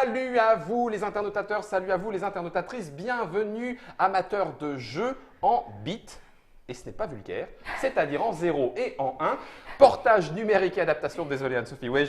Salut à vous les internautateurs, salut à vous les internautatrices, bienvenue amateurs de jeux en bits, et ce n'est pas vulgaire, c'est-à-dire en 0 et en 1, portage numérique et adaptation, désolé Anne-Sophie, oui,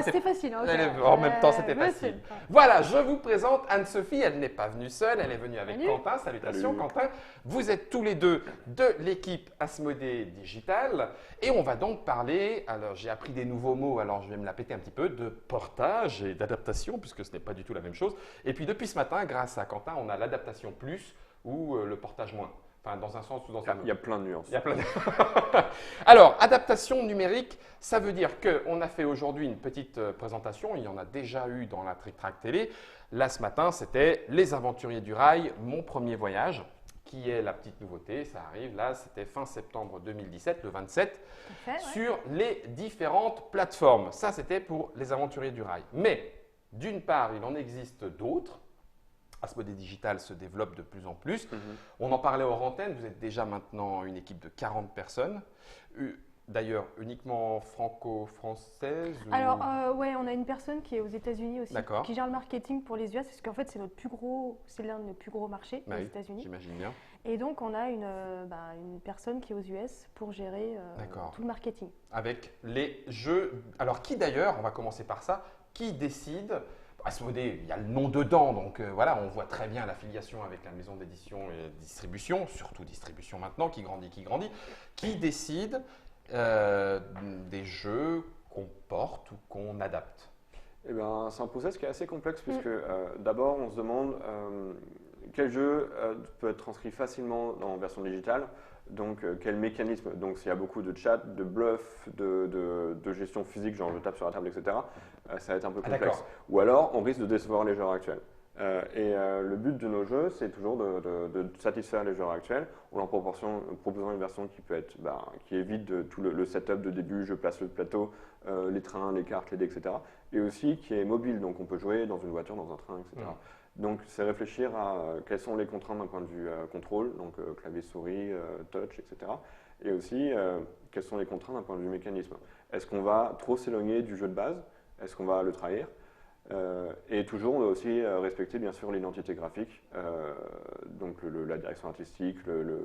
C'était facile. Hein, en même temps c'était ouais, facile. Voilà, je vous présente Anne-Sophie, elle n'est pas venue seule, elle est venue avec Salut. Quentin, salutations Salut. Quentin, vous êtes tous les deux de l'équipe Asmodée Digital, et on va donc parler, alors j'ai appris des nouveaux mots, alors je vais me la péter un petit peu, de portage et d'adaptation, puisque ce n'est pas du tout la même chose, et puis depuis ce matin, grâce à Quentin, on a l'adaptation plus ou le portage moins. Enfin, dans un sens ou dans un autre. Il y a plein de nuances. Il y a plein de... Alors, adaptation numérique, ça veut dire qu'on a fait aujourd'hui une petite présentation. Il y en a déjà eu dans la Trick Track Télé. Là, ce matin, c'était Les Aventuriers du Rail, mon premier voyage, qui est la petite nouveauté. Ça arrive là, c'était fin septembre 2017, le 27, sur les différentes plateformes. Ça, c'était pour Les Aventuriers du Rail. Mais, d'une part, il en existe d'autres. Asmodée Digital se développe de plus en plus. On en parlait hors antenne, vous êtes déjà maintenant une équipe de 40 personnes. D'ailleurs, uniquement franco-française ou... Alors, ouais, on a une personne qui est aux États-Unis aussi, D'accord. qui gère le marketing pour les US, parce qu'en fait, c'est l'un de nos plus gros marchés, Bah les oui, États-Unis. j'imagine bien. Et donc, on a une personne qui est aux US pour gérer tout le marketing. Avec les jeux. Alors, qui d'ailleurs, on va commencer par ça, qui décide. Asmodée, il y a le nom dedans, donc voilà, on voit très bien l'affiliation avec la maison d'édition et distribution, surtout distribution maintenant, qui grandit. Qui décide des jeux qu'on porte ou qu'on adapte? Eh ben, c'est un process qui est assez complexe puisque d'abord on se demande quel jeu peut être transcrit facilement en version digitale, donc quel mécanisme, donc s'il y a beaucoup de chat, de bluff, de gestion physique, genre je tape sur la table, etc., ça va être un peu complexe. Ou alors on risque de décevoir les joueurs actuels. Le but de nos jeux, c'est toujours de satisfaire les joueurs actuels en leur proposant une version qui peut être, qui évite tout le setup de début, je place le plateau, les trains, les cartes, les dés, etc. Et aussi qui est mobile, donc on peut jouer dans une voiture, dans un train, etc. Donc c'est réfléchir à quelles sont les contraintes d'un point de vue contrôle, donc clavier, souris, touch, etc. Et aussi quelles sont les contraintes d'un point de vue mécanisme. Est-ce qu'on va trop s'éloigner du jeu de base? Est-ce qu'on va le trahir? Et toujours, on doit aussi respecter bien sûr l'identité graphique, donc la direction artistique,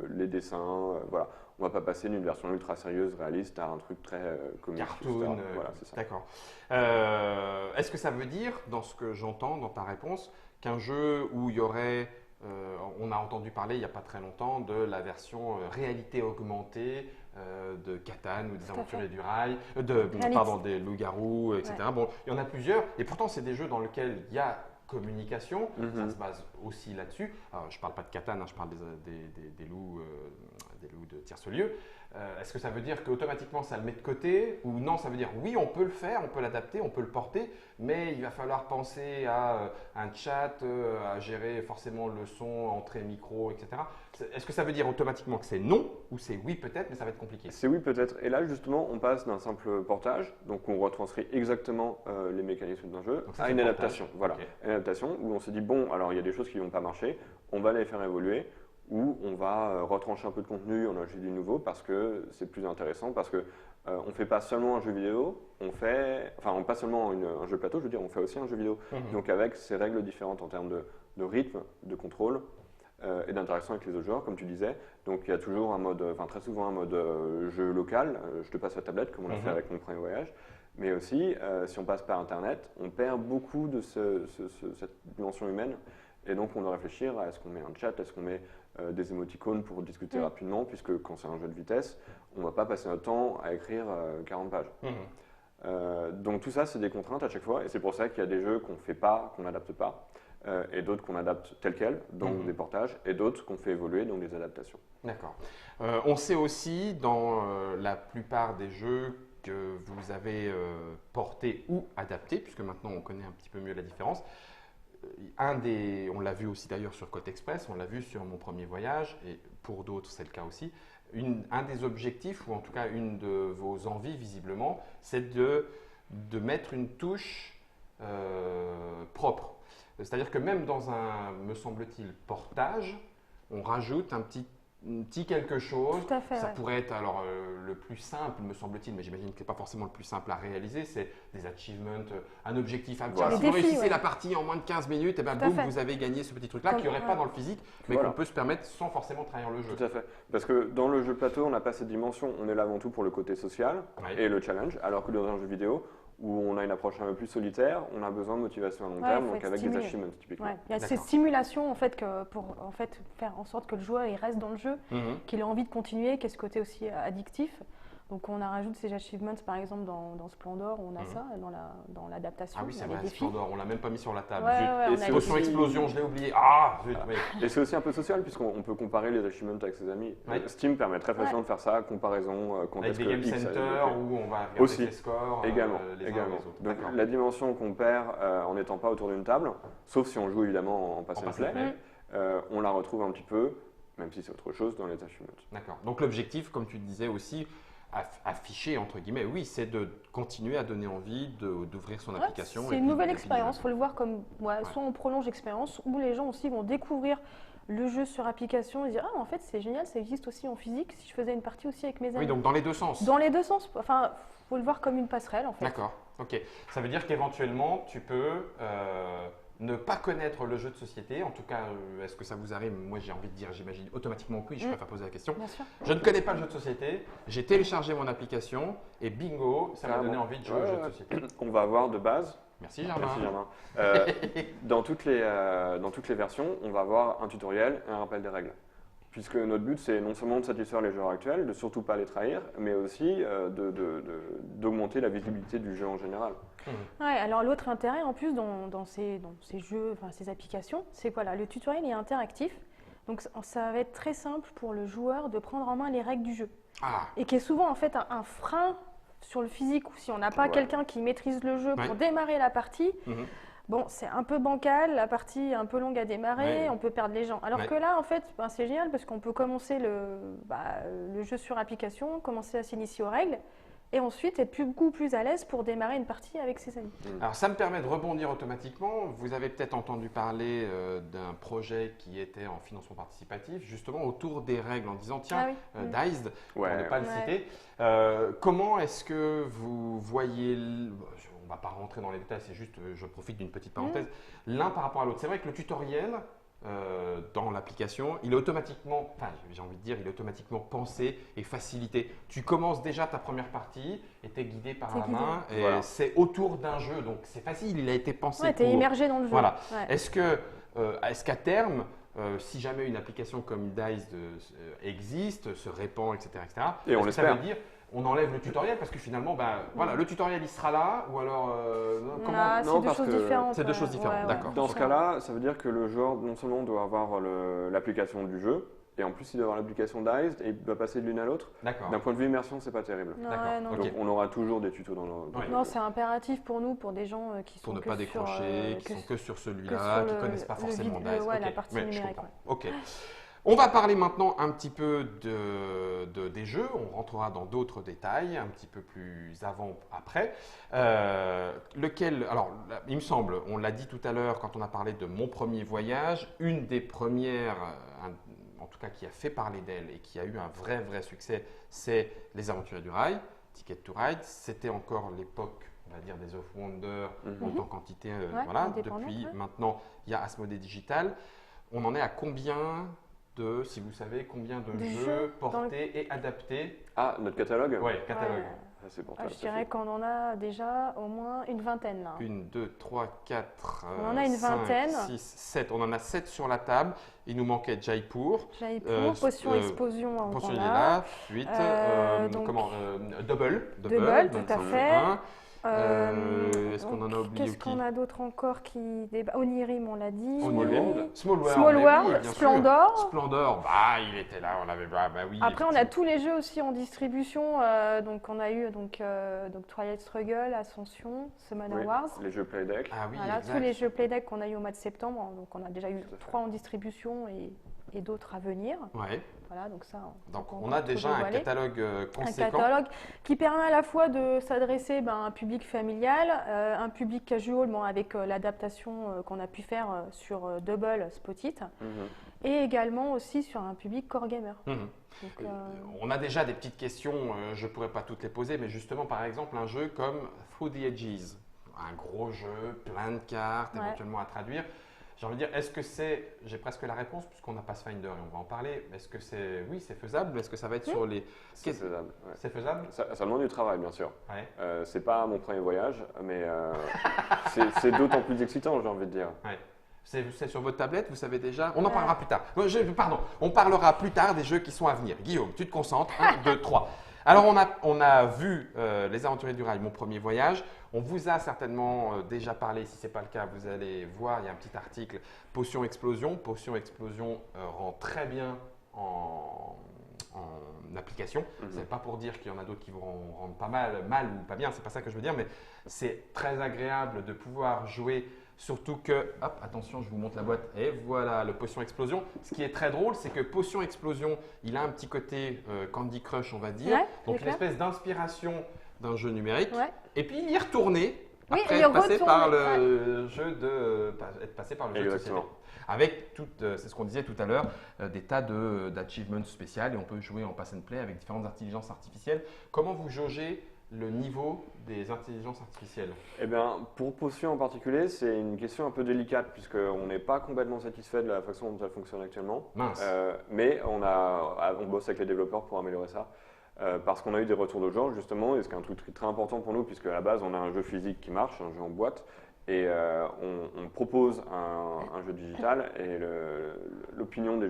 les dessins, voilà. On ne va pas passer d'une version ultra sérieuse, réaliste, à un truc très comique. Cartoon, voilà, c'est ça. D'accord. Est-ce que ça veut dire, dans ce que j'entends dans ta réponse, qu'un jeu où il y aurait, on a entendu parler il n'y a pas très longtemps de la version réalité augmentée de Catan ou des Aventuriers du Rail, des Loups-Garous, etc. Bon, il y en a plusieurs, et pourtant c'est des jeux dans lesquels il y a communication, ça se base aussi là-dessus. Je ne parle pas de Catan, je parle des loups de tierce-lieu. Est-ce que ça veut dire qu'automatiquement ça le met de côté, ou non, ça veut dire oui, on peut le faire, on peut l'adapter, on peut le porter, mais il va falloir penser à un chat, à gérer forcément le son, entrée micro, etc. Est-ce que ça veut dire automatiquement que c'est non, ou c'est oui peut-être, mais ça va être compliqué? C'est oui peut-être. Et là justement, on passe d'un simple portage, donc on retranscrit exactement les mécanismes d'un jeu, à une adaptation. Voilà, une adaptation où on se dit bon, alors il y a des choses qui ne vont pas marcher, on va les faire évoluer, ou on va retrancher un peu de contenu, on ajoute du nouveau parce que c'est plus intéressant, parce que on ne fait pas seulement un jeu vidéo, on pas seulement un jeu plateau, je veux dire, on fait aussi un jeu vidéo. Donc avec ses règles différentes en termes de rythme, de contrôle et d'interaction avec les autres joueurs, comme tu disais. Donc il y a toujours un mode, très souvent un mode jeu local, je te passe la tablette comme on l'a fait avec mon premier voyage. Mais aussi, si on passe par Internet, on perd beaucoup de cette dimension humaine. Et donc, on doit réfléchir à est-ce qu'on met un chat, est-ce qu'on met des émoticônes pour discuter rapidement, puisque quand c'est un jeu de vitesse, on ne va pas passer notre temps à écrire 40 pages. Donc tout ça, c'est des contraintes à chaque fois, et c'est pour ça qu'il y a des jeux qu'on ne fait pas, qu'on n'adapte pas, et d'autres qu'on adapte tels quels, donc des portages, et d'autres qu'on fait évoluer, donc des adaptations. D'accord. On sait aussi dans la plupart des jeux que vous avez portés ou adaptés, puisque maintenant on connaît un petit peu mieux la différence. On l'a vu aussi d'ailleurs sur Côte Express, on l'a vu sur mon premier voyage, et pour d'autres c'est le cas aussi. Un des objectifs, ou en tout cas une de vos envies visiblement, c'est de mettre une touche propre. C'est-à-dire que même dans un, me semble-t-il, portage, on rajoute un petit un petit quelque chose. Tout à fait, Ça ouais. pourrait être alors le plus simple, me semble-t-il, mais j'imagine que ce n'est pas forcément le plus simple à réaliser, c'est des achievements, un objectif. Ah, tiens, Voilà. si Des vous défis, réussissez ouais. la partie en moins de 15 minutes, et ben Tout à boum, fait. vous avez gagné ce petit truc-là Comme- qu'il n'y aurait pas ouais. dans le physique, mais Voilà. qu'on peut se permettre sans forcément trahir le jeu. Tout à fait. Parce que dans le jeu de plateau, on n'a pas cette dimension. On est là avant tout pour le côté social Ouais. et le challenge, alors que dans un jeu vidéo où on a une approche un peu plus solitaire, on a besoin de motivation à long Ouais, terme, faut donc être avec stimulé. des achievements typiquement. Ouais. Il y a D'accord. cette stimulation en fait pour en fait faire en sorte que le joueur il reste dans le jeu, Mhm. qu'il ait envie de continuer, qu'il y ait ce côté aussi addictif. Donc on a rajouté ces achievements par exemple dans Splendor, on a ça dans l'adaptation, Ah oui, il y c'est a vrai, les défis. Splendor, on l'a même pas mis sur la table. Ouais, Zut. ouais, Et on a c'est les Potion aussi- explosion, je l'ai oublié. Ah, zut, oui. Et c'est aussi un peu social puisqu'on peut comparer les achievements avec ses amis. Ouais. Steam permet très facilement de faire ça, comparaison quand Avec est-ce des que Game X a Center débloqué. où on va regarder Aussi. ses scores Également, les uns également. les autres. Donc D'accord. la dimension qu'on perd en n'étant pas autour d'une table, sauf si on joue évidemment en pass En and pass and play, play. on la retrouve un petit peu, même si c'est autre chose, dans les achievements. D'accord. Donc l'objectif, comme tu disais aussi, affiché entre guillemets, oui, c'est de continuer à donner envie d'ouvrir son Ouais, application. c'est et une puis- nouvelle et puis expérience, il d'y faut le voir comme soit on prolonge l'expérience, ou les gens aussi vont découvrir le jeu sur application et dire ah en fait c'est génial, ça existe aussi en physique, si je faisais une partie aussi avec mes aller. amis. Oui, donc dans les deux sens. Dans les deux sens, enfin faut le voir comme une passerelle en fait. D'accord. Ok. Ça veut dire qu'éventuellement, tu peux ne pas connaître le jeu de société. En tout cas, est-ce que ça vous arrive? Moi, j'ai envie de dire, j'imagine automatiquement que oui. Je préfère poser la question. Bien sûr. Je ne connais pas le jeu de société. J'ai téléchargé mon application et bingo, ça m'a donné Carrément. envie de jouer au Ouais, jeu de ouais. société. On va avoir de base, Merci Germain. merci Germain, dans toutes les versions, on va avoir un tutoriel et un rappel des règles. Puisque notre but, c'est non seulement de satisfaire les joueurs actuels, de surtout pas les trahir, mais aussi d'augmenter la visibilité du jeu en général. Ouais, alors l'autre intérêt en plus dans ces jeux, enfin ces applications, c'est quoi là? Le tutoriel est interactif, donc ça va être très simple pour le joueur de prendre en main les règles du jeu. Ah, Et qui est souvent en fait un frein sur le physique, ou si on n'a pas Ouais. quelqu'un qui maîtrise le jeu Ouais. pour démarrer la partie, mhm. bon, c'est un peu bancal, la partie est un peu longue à démarrer, Ouais. on peut perdre les gens. Alors Ouais. que là, en fait, ben, c'est génial parce qu'on peut commencer le jeu sur application, commencer à s'initier aux règles, et ensuite être beaucoup plus à l'aise pour démarrer une partie avec ses amis. Alors ça me permet de rebondir automatiquement. Vous avez peut-être entendu parler d'un projet qui était en financement participatif, justement autour des règles, en disant tiens, Ah oui. Diced, pour ne pas le Ouais. citer, comment est-ce que vous voyez, on ne va pas rentrer dans les détails, c'est juste, je profite d'une petite parenthèse, l'un par rapport à l'autre. C'est vrai que le tutoriel, dans l'application, il est automatiquement, enfin j'ai envie de dire, il est automatiquement pensé et facilité. Tu commences déjà ta première partie et tu es guidé par T'es la guidé. main et Voilà. c'est autour d'un jeu, donc c'est facile, il a été pensé Ouais, t'es pour. immergé dans le jeu. Voilà. Ouais. Est-ce qu'à terme, si jamais une application comme Diced existe, se répand, etc., Et on est-ce que ça l'espère. veut dire on enlève le tutoriel parce que finalement, voilà, le tutoriel il sera là ou alors comment Ah, Non, c'est deux parce choses que différentes. c'est deux choses différentes, d'accord. Dans ce cas-là, ça veut dire que le joueur, non seulement doit avoir l'application du jeu, et en plus il doit avoir l'application Diced, et il doit passer de l'une à l'autre. D'accord. D'un point de vue immersion, c'est pas terrible. Non, D'accord. ouais, non. Ok. Donc on aura toujours des tutos dans le Ouais. Non, c'est impératif pour nous, pour des gens qui sont Pour ne que pas sur, décrocher, qui sont que sur celui-là, qui ne connaissent pas forcément Diced. ouais, Ok. la partie Ouais, je numérique. comprends. Ok. On va parler maintenant un petit peu des jeux. On rentrera dans d'autres détails un petit peu plus avant, après. Alors, il me semble, on l'a dit tout à l'heure quand on a parlé de mon premier voyage, une des premières, en tout cas qui a fait parler d'elle et qui a eu un vrai succès, c'est Les Aventuriers du Rail, Ticket to Ride. C'était encore l'époque, on va dire, des Off Wonder, en quantité. Voilà. indépendante, Depuis ouais. maintenant, il y a Asmodée Digital. On en est à combien si vous savez, combien de Des jeux jeux dans portés et adaptés? Ah, notre catalogue Ouais, catalogue. Ouais. Ah, c'est pour Ah, toi. je dirais qu'on en a déjà au moins une vingtaine là. 1, 2, 3, 4, On en a une vingtaine. 6, 7. On en a 7 sur la table. Il nous manquait Jaipur. Jaipur, Potion Explosion, on Potion en il est a. là. 8. Donc- Double. Double, tout à fait. Est-ce qu'on en a oublié Qu'est-ce qui qu'on a d'autre encore qui débat? Onirim, on l'a dit. Small World. Small World, Small mais World, oui, bien sûr. Splendor. Splendor, il était là, on avait, bah oui. Après, on a effectivement. tous les jeux aussi en distribution. Donc, on a eu donc Twilight Struggle, Ascension, Summoner Oui, Wars. les jeux Playdeck. Ah oui, Voilà, exact. tous les jeux Playdeck qu'on a eu au mois de septembre. Donc, on a déjà eu Tout à fait. 3 en distribution et et d'autres à venir. Ouais. Voilà, donc ça, Donc, on on va a tout déjà un dévoiler. catalogue Un conséquent. catalogue qui permet à la fois de s'adresser à un public familial, un public casual, avec l'adaptation qu'on a pu faire sur Double Spot-It, Mhm. et également aussi sur un public core gamer. Mhm. Donc, On a déjà des petites questions, je ne pourrais pas toutes les poser, mais justement, par exemple, un jeu comme Through the Edges, un gros jeu, plein de cartes, Ouais. éventuellement à traduire. J'ai envie de dire, est-ce que c'est, j'ai presque la réponse puisqu'on a Pathfinder et on va en parler, est-ce que c'est, oui, c'est faisable, est-ce que ça va être sur les… C'est faisable. Ouais. C'est faisable? Ça demande du travail, bien sûr. Ouais. C'est pas mon premier voyage, mais c'est d'autant plus excitant, j'ai envie de dire. Ouais. C'est sur votre tablette, vous savez déjà. On en Ouais. parlera plus tard. Pardon, on parlera plus tard des jeux qui sont à venir. Guillaume, tu te concentres. 1, 2, 3. Alors, on a vu Les Aventuriers du Rail, mon premier voyage. On vous a certainement déjà parlé. Si ce n'est pas le cas, vous allez voir, il y a un petit article Potion Explosion. Potion Explosion rend très bien en application. Mhm. Ce n'est pas pour dire qu'il y en a d'autres qui vont rendre pas mal ou pas bien. C'est pas ça que je veux dire, mais c'est très agréable de pouvoir jouer. Surtout que, hop, attention, je vous montre la boîte. Et voilà, le Potion Explosion. Ce qui est très drôle, c'est que Potion Explosion, il a un petit côté Candy Crush, on va dire. Ouais, Donc, c'est une espèce d'inspiration d'un jeu numérique. ouais. Et puis, il y est retourné Oui, après il est être passé retourné, par le jeu de société. Exactement. Avec c'est ce qu'on disait tout à l'heure, des tas d'achievements spéciales. Et on peut jouer en pass and play avec différentes intelligences artificielles. Comment vous jaugez le niveau des intelligences artificielles? Eh bien, pour Potion en particulier, c'est une question un peu délicate puisqu'on n'est pas complètement satisfait de la façon dont elle fonctionne actuellement. Mince. Mais on bosse avec les développeurs pour améliorer ça. Parce qu'on a eu des retours de gens justement, et ce qui est un truc très important pour nous, puisque à la base on a un jeu physique qui marche, un jeu en boîte, et on propose un jeu digital, et l'opinion des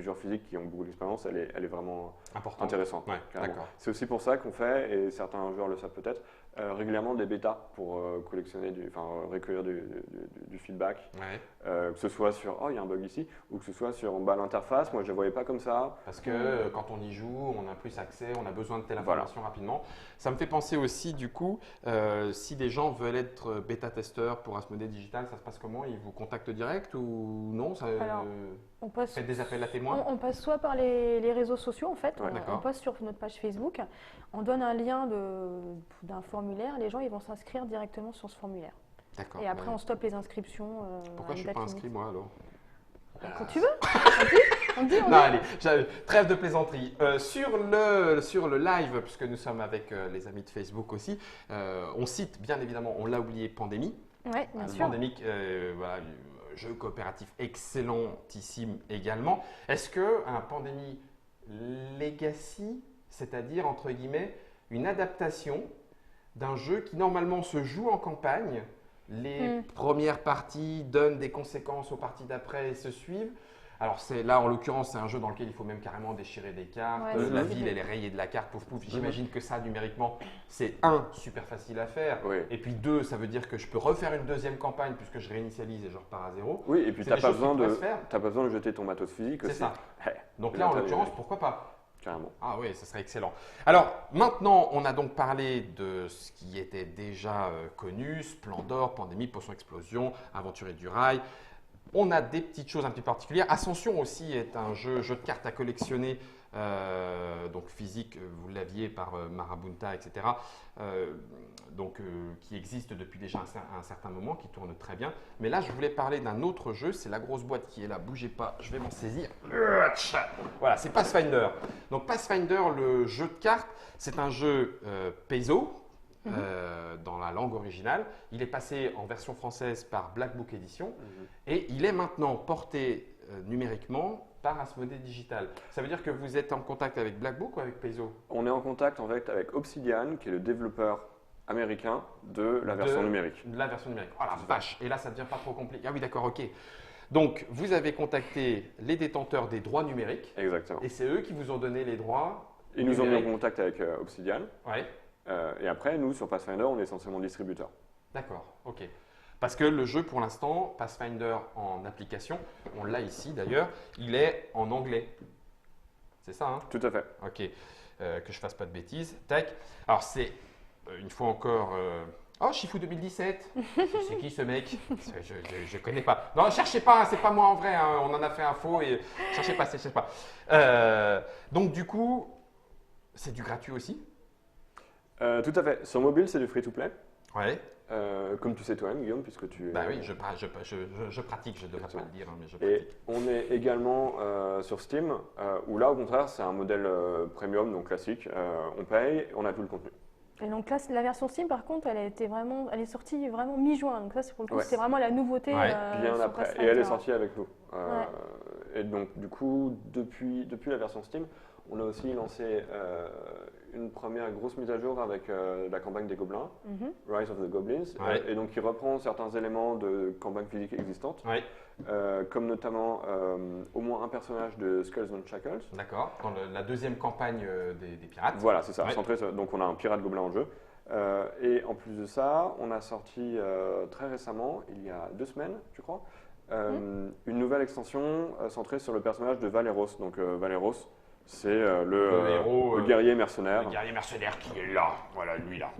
joueurs physiques qui ont beaucoup d'expérience, elle est vraiment Important. intéressante. Ouais, Carrément. d'accord. C'est aussi pour ça qu'on fait, et certains joueurs le savent peut-être, régulièrement des bêtas pour recueillir du feedback. Ouais. Que ce soit sur il y a un bug ici, ou que ce soit sur l'interface. Moi je ne la voyais pas comme ça. Parce que quand on y joue, on a plus accès, on a besoin de telle Voilà. information rapidement. Ça me fait penser aussi, du coup, si des gens veulent être bêta-testeurs pour Asmodée Digital, ça se passe comment? Ils vous contactent direct ou non? Alors, on passe, Faites des appels à témoins? on passe soit par les réseaux sociaux, en fait. Ouais, d'accord. On passe sur notre page Facebook. On donne un lien d'un formulaire. Les gens, ils vont s'inscrire directement sur ce formulaire. D'accord. Et après, Ouais. on stoppe les inscriptions. Pourquoi à je une ne suis date pas limite. inscrit, moi, alors? Quand tu veux. On dit. Non, allez, trêve de plaisanterie. Sur le live, puisque nous sommes avec les amis de Facebook aussi, on cite bien évidemment, on l'a oublié, Pandémie. Ouais, bien sûr. Pandémique, voilà, jeu coopératif excellentissime également. Est-ce qu'un Pandémie Legacy, c'est-à-dire entre guillemets une adaptation d'un jeu qui normalement se joue en campagne, les premières parties donnent des conséquences aux parties d'après et se suivent. Alors là, en l'occurrence, c'est un jeu dans lequel il faut même carrément déchirer des cartes. Ouais, c'est La vrai. ville, elle est rayée de la carte, pouf pouf. Mhm. J'imagine que ça, numériquement, c'est super facile à faire. Oui. Et puis 2, ça veut dire que je peux refaire une deuxième campagne puisque je réinitialise et je repars à 0. Oui, et puis C'est tu n'as des pas choses qui besoin pourraient se faire. t'as pas besoin de jeter ton matos physique C'est aussi. ça. Ouais, Donc Et là, en t'as l'occurrence, les- pourquoi pas? carrément. Ah oui, ça serait excellent. Alors maintenant, on a donc parlé de ce qui était déjà connu, Splendor, Pandémie, Potion Explosion, Aventurier du Rail. On a des petites choses un petit peu particulières. Ascension aussi est un jeu de cartes à collectionner, donc physique, vous l'aviez par Marabunta, etc. Qui existe depuis déjà un certain moment, qui tourne très bien. Mais là, je voulais parler d'un autre jeu, c'est la grosse boîte qui est là, bougez pas, je vais m'en saisir. Voilà, c'est Pathfinder. Donc Pathfinder, le jeu de cartes, c'est un jeu paizo, dans la langue originale. Il est passé en version française par Black Book Edition et il est maintenant porté numériquement par Asmodée Digital. Ça veut dire que vous êtes en contact avec Black Book ou avec Paizo? On est en contact avec Obsidian, qui est le développeur américain de la version numérique. La version numérique. Oh la vache! Et là, ça devient pas trop compliqué. Ah oui, d'accord, ok. Donc, vous avez contacté les détenteurs des droits numériques Exactement. et c'est eux qui vous ont donné les droits Ils nous ont mis en numériques. contact avec Obsidian. Ouais. Et après, nous, sur Pathfinder, on est essentiellement distributeur. D'accord, ok. Parce que le jeu, pour l'instant, Pathfinder en application, on l'a ici d'ailleurs, il est en anglais. C'est ça, hein? Tout à fait. Ok. Que je fasse pas de bêtises. Tac. Alors, c'est, une fois encore, Oh, Shifu 2017. C'est qui ce mec? Je connais pas. Non, cherchez pas, hein, c'est pas moi en vrai. Hein, on en a fait un faux et cherchez pas, cherchez pas. Donc du coup, c'est du gratuit aussi. Tout à fait. Sur mobile, c'est du free-to-play. Ouais. Comme tu sais toi-même, Guillaume, puisque tu. Bah oui, je pratique, je devrais pas le dire, hein, mais je Et pratique. on est également sur Steam, où là, au contraire, c'est un modèle premium, donc classique. On paye, on a tout le contenu. Et donc là, la version Steam, par contre, elle est sortie vraiment mi-juin. Donc ça, c'est pour le coup, Ouais. c'est vraiment la nouveauté. Ouais. Bien sur après. Pathfinder. Et elle est sortie avec nous. Ouais. Et donc, du coup, depuis la version Steam, on a aussi lancé une première grosse mise à jour avec la campagne des Gobelins, Mhm. Rise of the Goblins, Ouais. et donc qui reprend certains éléments de campagne physique existantes, Ouais, comme notamment au moins un personnage de Skulls and Shackles. d'accord. Dans la deuxième campagne des pirates. Voilà, c'est ça. Ouais. Donc on a un pirate gobelin en jeu. Et en plus de ça, on a sorti très récemment, il y a 2 semaines, je crois, une nouvelle extension centrée sur le personnage de Valeros. Donc Valeros, c'est Le héros, le guerrier mercenaire. Le guerrier mercenaire qui est là, voilà lui là.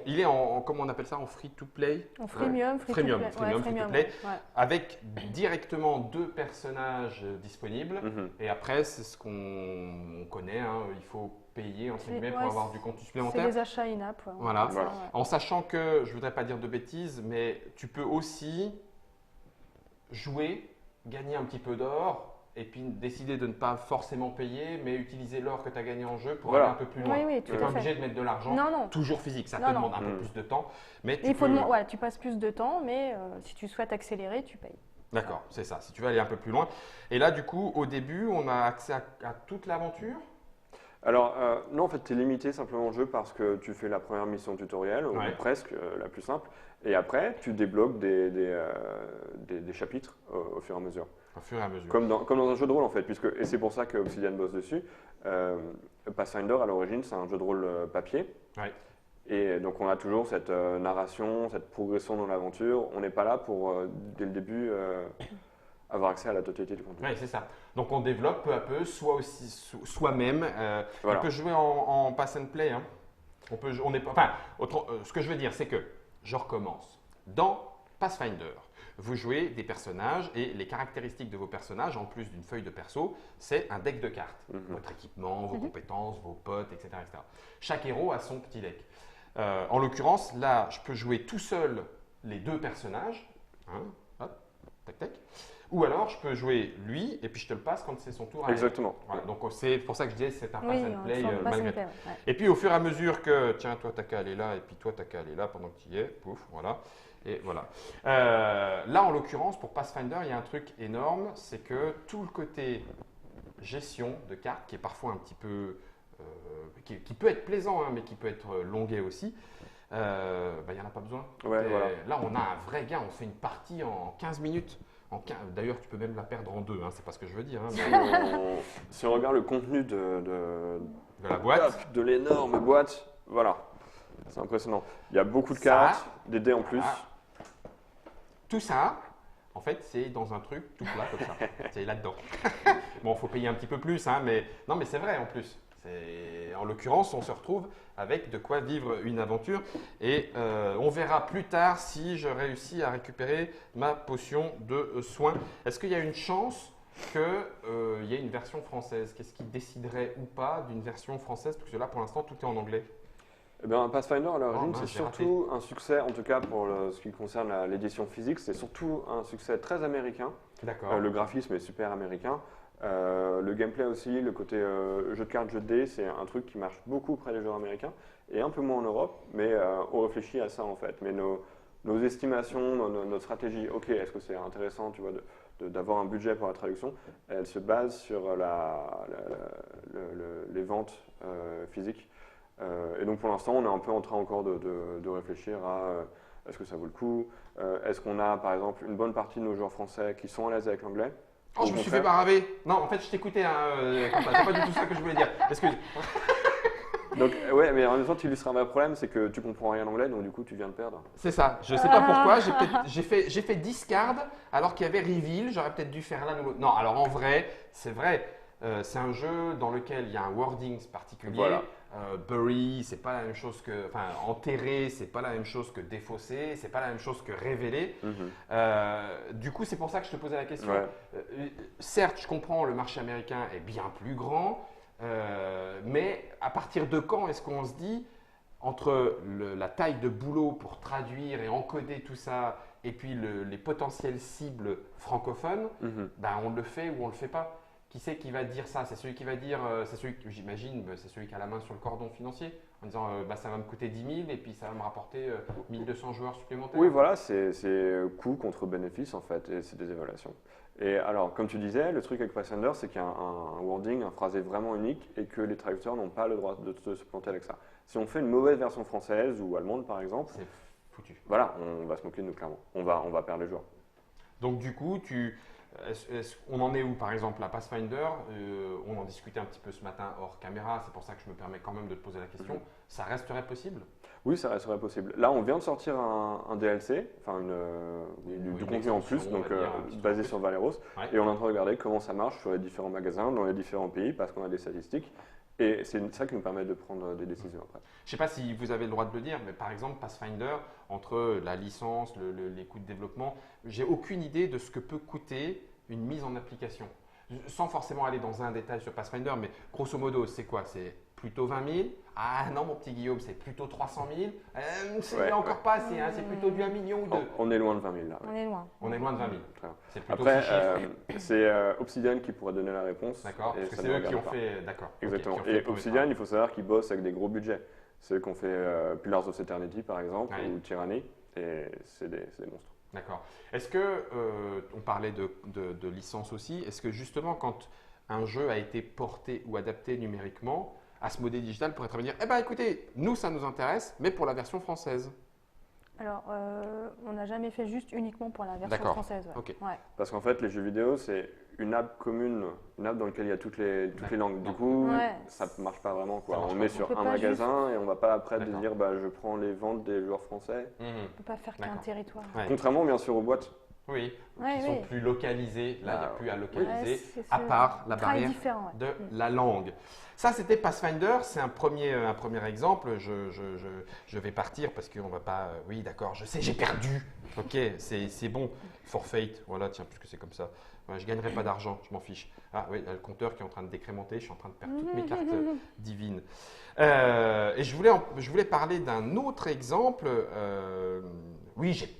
Il est comment on appelle ça, en free to play, En freemium, Freemium, free-to-play. free to play. Ouais. avec directement 2 personnages disponibles. Mhm. Et après, c'est ce qu'on connaît, hein, il faut payer entre guillemets pour Ouais, avoir du contenu C'est supplémentaire. des achats in-app. Ouais. Voilà. Voilà. Ouais. En sachant que, je voudrais pas dire de bêtises, mais tu peux aussi jouer, gagner un petit peu d'or, et puis décider de ne pas forcément payer, mais utiliser l'or que tu as gagné en jeu pour Voilà. aller un peu plus loin. Oui, oui, tu tout n'es à pas fait. obligé de mettre de l'argent Non, non. toujours physique, ça Non, te non. demande un peu Mm. plus de temps. Mais Et il faut peux... voilà, tu passes plus de temps, mais si tu souhaites accélérer, tu payes. D'accord, c'est ça, si tu veux aller un peu plus loin. Et là, du coup, au début, on a accès à toute l'aventure. Alors, non, en fait, tu es limité simplement au jeu parce que tu fais la première mission tutoriel, ou Ouais. presque la plus simple, et après, tu débloques des chapitres au fur et à mesure. Au fur et à mesure. Comme dans un jeu de rôle en fait, et c'est pour ça que Obsidian bosse dessus. Pathfinder à l'origine c'est un jeu de rôle papier. Ouais. Et donc on a toujours cette narration, cette progression dans l'aventure. On n'est pas là pour, dès le début, avoir accès à la totalité du contenu. Oui, c'est ça. Donc on développe peu à peu, soi-même. Voilà. On peut jouer en pass and play. Hein. On est pas. Enfin, ce que je veux dire, c'est que je recommence. Dans Pathfinder, vous jouez des personnages et les caractéristiques de vos personnages, en plus d'une feuille de perso, c'est un deck de cartes. Mhm. Votre équipement, vos compétences, vos potes, etc., etc. Chaque héros a son petit deck. En l'occurrence, là, je peux jouer tout seul les 2 personnages. Hein, hop, tac, tac. Ou alors, je peux jouer lui et puis je te le passe quand c'est son tour à elle. Exactement. Voilà, donc c'est pour ça que je disais c'est un pass Oui, and play pass and malgré play, tout. ouais. Et puis au fur et à mesure que, tiens, toi t'as qu'à aller là et puis toi t'as qu'à aller là pendant que tu y es, pouf, voilà. Et voilà. Là en l'occurrence pour Pathfinder, il y a un truc énorme, c'est que tout le côté gestion de cartes qui est parfois un petit peu, qui peut être plaisant, hein, mais qui peut être longuet aussi. Il n'y en a pas besoin. Ouais, voilà. Là, on a un vrai gain. On fait une partie en 15 minutes. D'ailleurs, tu peux même la perdre en 2. Hein, c'est pas ce que je veux dire. Hein, mais Si on regarde le contenu de la boîte. de l'énorme boîte, voilà. C'est impressionnant. Il y a beaucoup de Ça, cartes, des dés en plus. voilà. Tout ça, en fait, c'est dans un truc tout plat comme ça. C'est là-dedans. Bon, il faut payer un petit peu plus, hein, mais non, mais c'est vrai en plus. En l'occurrence, on se retrouve avec de quoi vivre une aventure et on verra plus tard si je réussis à récupérer ma potion de soin. Est-ce qu'il y a une chance qu'il y ait une version française? Qu'est-ce qui déciderait ou pas d'une version française? Parce que là, pour l'instant, tout est en anglais. Eh bien, Pathfinder à l'origine, mince, c'est j'ai surtout un succès, en tout cas pour ce qui concerne l'édition physique, c'est surtout un succès très américain. D'accord. Le graphisme est super américain. Le gameplay aussi, le côté jeu de cartes, jeu de dés, c'est un truc qui marche beaucoup auprès des joueurs américains et un peu moins en Europe, mais on réfléchit à ça en fait. Mais nos estimations, notre stratégie, ok, est-ce que c'est intéressant tu vois, d'avoir un budget pour la traduction, elle se base sur les ventes physiques. Et donc pour l'instant, on est un peu en train encore de réfléchir à est-ce que ça vaut le coup, est-ce qu'on a par exemple une bonne partie de nos joueurs français qui sont à l'aise avec l'anglais. Oh, je me suis fait baraver. Non, en fait, je t'écoutais. Hein, c'est pas du tout ça que je voulais dire. Excuse. Donc, ouais, mais en même temps, tu illustres un vrai problème, c'est que tu comprends rien en anglais, donc du coup, tu viens de perdre. C'est ça. Je sais pas pourquoi. J'ai fait discard alors qu'il y avait reveal. J'aurais peut-être dû faire l'un ou l'autre. Non, alors en vrai, c'est vrai. c'est un jeu dans lequel il y a un wording particulier. Voilà. Bury, c'est pas la même chose que, enfin, enterrer, c'est pas la même chose que défausser, c'est pas la même chose que révéler. Du coup, c'est pour ça que je te posais la question. Ouais. Certes, je comprends, le marché américain est bien plus grand, mais à partir de quand est-ce qu'on se dit, entre la taille de boulot pour traduire et encoder tout ça, et puis les potentielles cibles francophones, ben on le fait ou on le fait pas? Qui c'est qui va dire ça? C'est celui qui va dire, c'est celui que j'imagine, c'est celui qui a la main sur le cordon financier, en disant bah, ça va me coûter 10 000 et puis ça va me rapporter 1200 joueurs supplémentaires. Oui, voilà, c'est coût contre bénéfice en fait, et c'est des évaluations. Et alors, comme tu disais, le truc avec Pathfinder, c'est qu'il y a un wording, un phrasé vraiment unique et que les traducteurs n'ont pas le droit de se planter avec ça. Si on fait une mauvaise version française ou allemande par exemple, C'est foutu. voilà, on va se moquer de nous clairement. On va perdre les joueurs. Donc du coup, on en est où par exemple à Pathfinder? On en discutait un petit peu ce matin hors caméra, c'est pour ça que je me permets quand même de te poser la question. Ça resterait possible? Oui, ça resterait possible. Là, on vient de sortir un DLC, enfin du contenu en plus, donc basé sur Valeros, et on est en train de regarder comment ça marche sur les différents magasins, dans les différents pays, parce qu'on a des statistiques. Et c'est ça qui nous permet de prendre des décisions après. Je ne sais pas si vous avez le droit de le dire, mais par exemple, Pathfinder, entre la licence, les coûts de développement, j'ai aucune idée de ce que peut coûter une mise en application. Sans forcément aller dans un détail sur Pathfinder, mais grosso modo, c'est quoi? C'est plutôt 20 000? Ah non, mon petit Guillaume, c'est plutôt 300 000? C'est encore pas assez, hein, c'est plutôt du 1 million ou 2. On est loin de 20 000 là. On est loin. On est loin de 20 000. C'est plutôt Après, 6 chiffres. c'est Obsidian qui pourrait donner la réponse. D'accord, parce que ça c'est ne eux qui regarde ont pas. fait. D'accord. Exactement. ok, qui ont fait Et le premier Obsidian, travail. il faut savoir qu'ils bossent avec des gros budgets. C'est eux qui ont fait Pillars of Eternity par exemple, Ouais. ou Tyranny, et c'est des monstres. D'accord. Est-ce que, on parlait de licence aussi, est-ce que justement quand un jeu a été porté ou adapté numériquement, Asmodée Digital pourrait très bien dire, eh bien écoutez, nous ça nous intéresse, mais pour la version française? Alors, on n'a jamais fait juste uniquement pour la version D'accord. française. Ouais. Ok. Ouais. Parce qu'en fait, les jeux vidéo, c'est une app commune, une app dans laquelle il y a toutes les langues. Du coup, Ouais. ça ne marche pas vraiment. Quoi. Ça marche On pas. met On sur peut un pas magasin et on ne va pas après D'accord. dire bah, je prends les ventes des joueurs français. Mhm. On ne peut pas faire qu'un D'accord. territoire. Ouais. Contrairement bien sûr aux boîtes. Oui, Ouais, qui sont oui. plus localisés. Là, il n'y a Ah, plus à Ouais, localiser, c'est à part la travail barrière différent. Ouais. de la langue. Ça, c'était Pathfinder. C'est un premier exemple. Je vais partir parce qu'on ne va pas. Oui, d'accord, je sais, j'ai perdu. Ok, c'est bon. Forfait. Voilà, tiens, puisque c'est comme ça. Ouais, je ne gagnerai pas d'argent, je m'en fiche. Ah oui, il y a le compteur qui est en train de décrémenter. Je suis en train de perdre toutes mes cartes divines. Et je voulais parler d'un autre exemple. Oui, j'ai.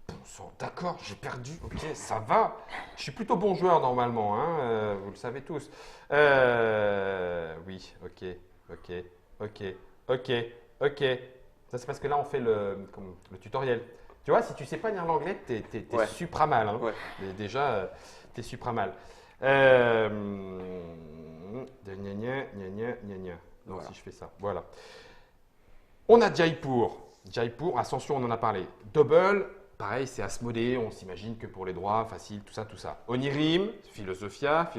Bon sang, d'accord, j'ai perdu. Ok, ça va. Je suis plutôt bon joueur normalement, hein, vous le savez tous. Oui, ok. Ça c'est parce que là on fait le tutoriel. Tu vois, si tu sais pas lire l'anglais, t'es Ouais. supra mal. Hein. Ouais. Déjà, t'es supra mal. Gna gna. Non, Voilà. si je fais ça, voilà. On a Jaipur. Jaipur, Ascension, on en a parlé. Double, pareil, c'est Asmodée, on s'imagine que pour les droits, facile, tout ça. Onirim, Philosophia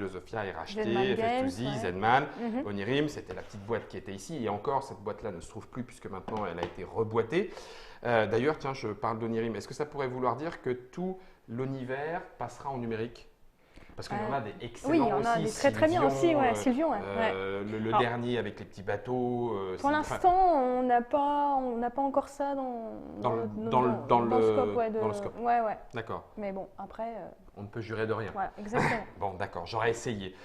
est racheté, Zenman Games, FF2Z, ouais. Zenman. Mhm. Onirim, c'était la petite boîte qui était ici, et encore, cette boîte-là ne se trouve plus puisque maintenant elle a été reboîtée. D'ailleurs, tiens, je parle d'Onirim. Est-ce que ça pourrait vouloir dire que tout l'univers passera en numérique? Parce qu'il y en a des excellents Oui, il y en aussi. a des très bien aussi, ouais, Sylvion. Ouais. Le Alors, dernier avec les petits bateaux. Pour l'instant, on n'a pas encore ça dans le scope. Ouais, dans le scope. Ouais. D'accord. Mais bon, après, On ne peut jurer de rien. voilà, exactement. Bon, d'accord, j'aurais essayé.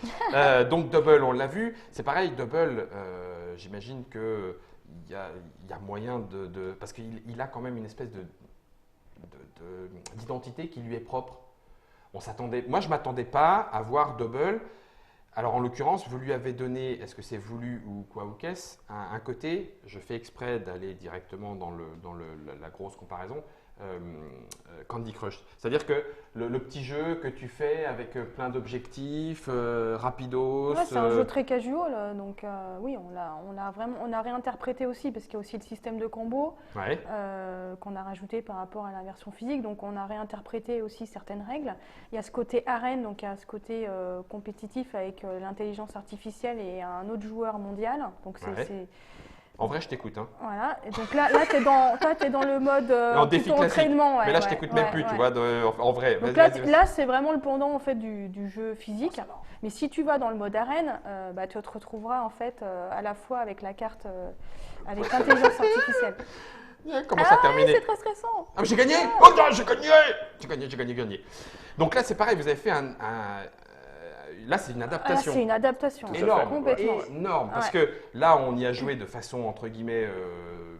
Donc, Double, on l'a vu. C'est pareil, Double, j'imagine qu'il y a moyen de. Parce qu'il a quand même une espèce d'identité qui lui est propre. Moi, je ne m'attendais pas à voir Double. Alors, en l'occurrence, vous lui avez donné, est-ce que c'est voulu ou quoi ou qu'est-ce, un côté, je fais exprès d'aller directement dans la grosse comparaison, Candy Crush. C'est-à-dire que le petit jeu que tu fais avec plein d'objectifs, rapidos. Ouais, c'est un jeu très casual, donc oui, on a réinterprété aussi parce qu'il y a aussi le système de combo Ouais. qu'on a rajouté par rapport à la version physique, donc on a réinterprété aussi certaines règles. Il y a ce côté arène, donc il y a ce côté compétitif avec l'intelligence artificielle et un autre joueur mondial, donc Ouais. En vrai, je t'écoute. Hein. Voilà, et donc là tu es dans le mode En défi plutôt classique. entraînement. Ouais, Mais là, je t'écoute même plus, tu vois, en vrai. Donc Vas-y. là c'est vraiment le pendant en fait du jeu physique. Mais si tu vas dans le mode arène, tu te retrouveras en fait à la fois avec la carte avec l'intelligence artificielle. Comment ça terminé? C'est très stressant. Ah, mais j'ai gagné! Oh non, j'ai gagné! Donc là, c'est pareil, vous avez fait là, c'est une adaptation. Là, c'est une adaptation. Énorme, parce que là, on y a joué de façon, entre guillemets,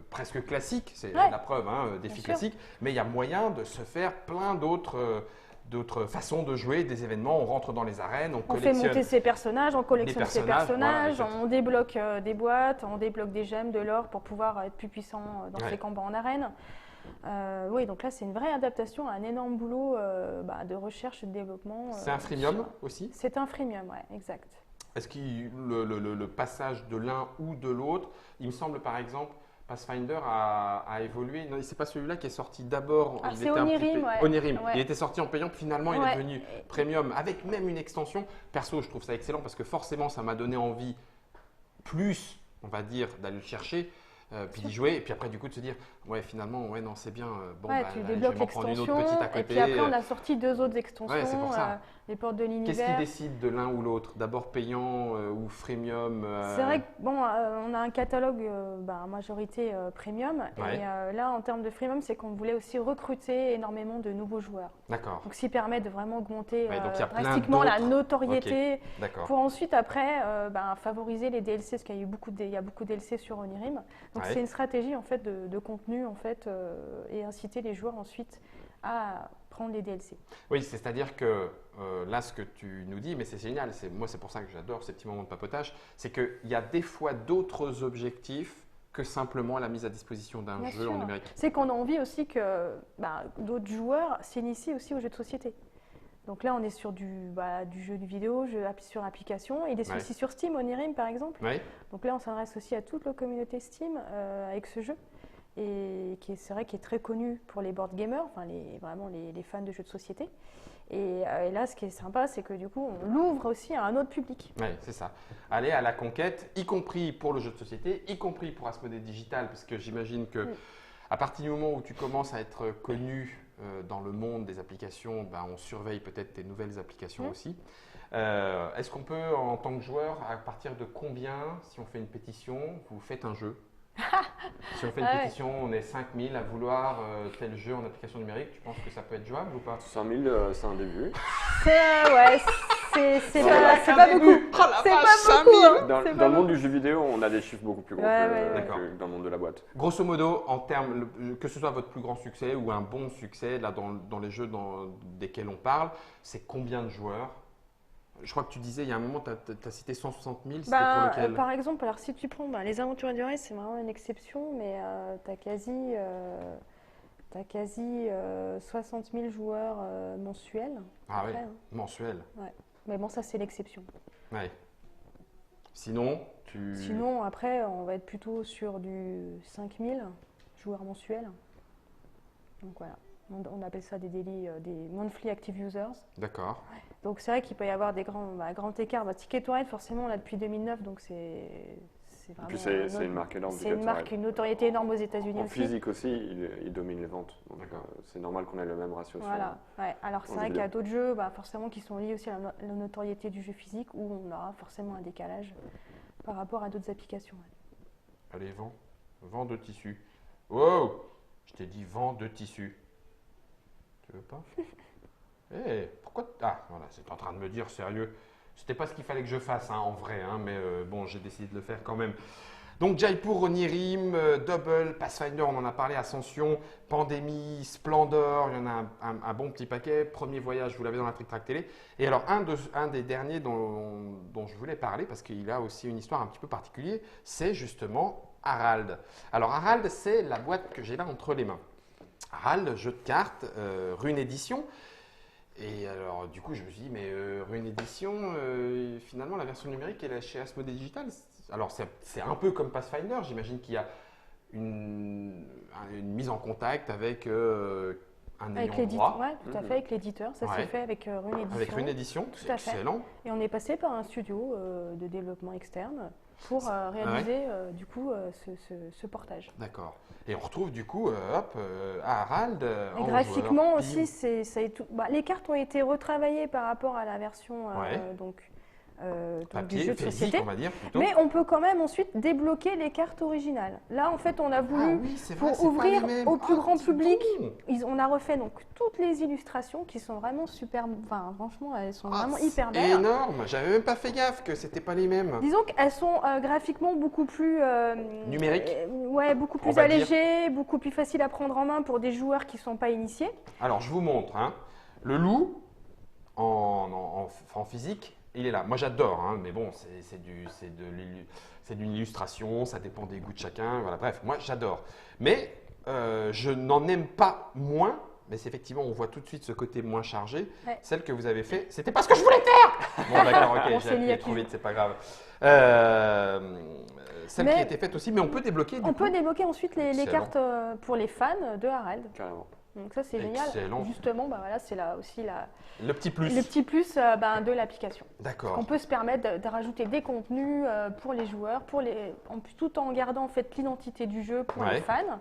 presque classique, c'est la preuve, hein, défi classique, mais il y a moyen de se faire plein d'autres façons de jouer, des événements, on rentre dans les arènes, on fait monter ses personnages, on collectionne ses personnages, voilà, on débloque des boîtes, on débloque des gemmes, de l'or pour pouvoir être plus puissant dans ses combats en arène. Oui, donc là, c'est une vraie adaptation à un énorme boulot de recherche et de développement. C'est un freemium aussi? C'est un freemium, oui, exact. Est-ce que le passage de l'un ou de l'autre, il me semble par exemple, Pathfinder a évolué. Non, c'est pas celui-là qui est sorti d'abord. C'est Onirim. Onirim. Il était sorti en payant, puis finalement il est devenu premium avec même une extension. Perso, je trouve ça excellent parce que forcément, ça m'a donné envie plus, on va dire, d'aller le chercher. Puis d'y jouer, et puis après du coup de se dire finalement non c'est bien, tu débloques l'extension, et puis après on a sorti 2 autres extensions, c'est pour ça. Les portes de l'univers. Qu'est-ce qui décide de l'un ou l'autre? D'abord payant ou freemium? C'est vrai que on a un catalogue en majorité premium, et là en termes de freemium, c'est qu'on voulait aussi recruter énormément de nouveaux joueurs. D'accord. Donc ce qui permet de vraiment augmenter drastiquement la notoriété, pour ensuite après favoriser les DLC, parce qu'il y a beaucoup de DLC sur Onirim. Donc c'est une stratégie en fait de contenu en fait et inciter les joueurs ensuite à prendre les DLC. Oui, c'est-à-dire que là, ce que tu nous dis, mais c'est génial, moi c'est pour ça que j'adore ces petits moments de papotage, c'est qu'il y a des fois d'autres objectifs que simplement la mise à disposition d'un jeu en numérique. C'est qu'on a envie aussi que d'autres joueurs s'initient aussi aux jeux de société. Donc là, on est sur du jeu de vidéo, sur application. Il est aussi sur Steam, Onirim par exemple. Donc là, on s'adresse aussi à toute la communauté Steam avec ce jeu. Et c'est vrai qu'il est très connu pour les board gamers, vraiment les fans de jeux de société. Et là, ce qui est sympa, c'est que du coup, on l'ouvre aussi à un autre public. Oui, c'est ça. Aller à la conquête, y compris pour le jeu de société, y compris pour Asmodée Digital, parce que j'imagine que à partir du moment où tu commences à être connu dans le monde des applications, on surveille peut-être tes nouvelles applications aussi. Est-ce qu'on peut, en tant que joueur, à partir de combien, si on fait une pétition, vous faites un jeu? Si on fait une pétition, on est 5000 à vouloir tel jeu en application numérique, tu penses que ça peut être jouable ou pas? 5000, c'est un début. C'est pas beaucoup. Oh la vache, 5000 Dans le monde du jeu vidéo, on a des chiffres beaucoup plus gros que dans le monde de la boîte. Grosso modo, en termes, que ce soit votre plus grand succès ou un bon succès, là dans les jeux desquels on parle, c'est combien de joueurs? Je crois que tu disais, il y a un moment, tu as cité 160 000, c'était pour lequel? Par exemple, alors si tu prends les Aventuriers du Rail, c'est vraiment une exception, mais tu as quasi 60 000 joueurs mensuels. Ah oui, mensuels. Ouais. Mais bon, ça c'est l'exception. Ouais. Sinon, après, on va être plutôt sur du 5 000 joueurs mensuels. Donc voilà. On appelle ça des monthly active users. D'accord. Donc c'est vrai qu'il peut y avoir des grands écarts. Ticket to Ride, forcément, on l'a depuis 2009, donc c'est vraiment. Et puis c'est une marque énorme. C'est une notoriété énorme aux États-Unis aussi. En physique aussi, il domine les ventes. Donc c'est normal qu'on ait le même ratio. Voilà. Alors c'est vrai qu'il y a d'autres jeux, forcément, qui sont liés aussi à la notoriété du jeu physique, où on aura forcément un décalage par rapport à d'autres applications. Allez, vends de tissu. Wow, je t'ai dit vends de tissu. Tu veux pas? Pourquoi? Ah, voilà, c'est en train de me dire, sérieux. C'était pas ce qu'il fallait que je fasse, en vrai, mais bon, j'ai décidé de le faire quand même. Donc, Jaipur, Onirim, Double, Pathfinder, on en a parlé, Ascension, Pandémie, Splendor, il y en a un bon petit paquet. Premier voyage, vous l'avez dans la Trick Track Télé. Et alors, un des derniers dont je voulais parler, parce qu'il a aussi une histoire un petit peu particulière, c'est justement Harald. Alors, Harald, c'est la boîte que j'ai là entre les mains. Harald, jeu de cartes, Rune Édition. Et alors, du coup, je me suis dit, mais Rune Édition, finalement, la version numérique, elle est chez Asmodée Digital. Alors, c'est un peu comme Pathfinder. J'imagine qu'il y a une mise en contact avec un ayant droit. Oui, tout à fait, avec l'éditeur. Ça s'est fait avec Rune Édition. Avec Rune Édition, c'est excellent. Et on est passé par un studio de développement externe pour réaliser du coup ce portage. D'accord. Et on retrouve du coup Harald en graphiquement joueur. aussi, les cartes ont été retravaillées par rapport à la version papier, du jeu de physique, société. on va dire plutôt. Mais on peut quand même ensuite débloquer les cartes originales. Là, en fait, on a voulu, pour ouvrir au plus grand public, on a refait donc toutes les illustrations qui sont vraiment super. Enfin, franchement, elles sont vraiment hyper belles. C'est énorme. J'avais même pas fait gaffe que c'était pas les mêmes. Disons qu'elles sont graphiquement beaucoup plus numériques. Ouais, beaucoup plus allégées, beaucoup plus faciles à prendre en main pour des joueurs qui sont pas initiés. Alors, je vous montre. Le loup en physique. Il est là. Moi, j'adore, mais bon, c'est d'une illustration, ça dépend des goûts de chacun. Voilà, bref, moi, j'adore. Mais je n'en aime pas moins, mais c'est effectivement, on voit tout de suite ce côté moins chargé. Ouais. Celle que vous avez fait, c'était pas ce que je voulais faire. Bon, d'accord, ok, j'ai appuyé trop vite, c'est pas grave. Celle qui a été faite aussi, mais on peut débloquer. On peut débloquer ensuite les cartes pour les fans de Harald. Carrément. Donc ça c'est génial. Justement, c'est là aussi le petit plus. Le petit plus de l'application. D'accord. On peut se permettre de rajouter des contenus pour les joueurs, tout en gardant en fait l'identité du jeu pour les fans,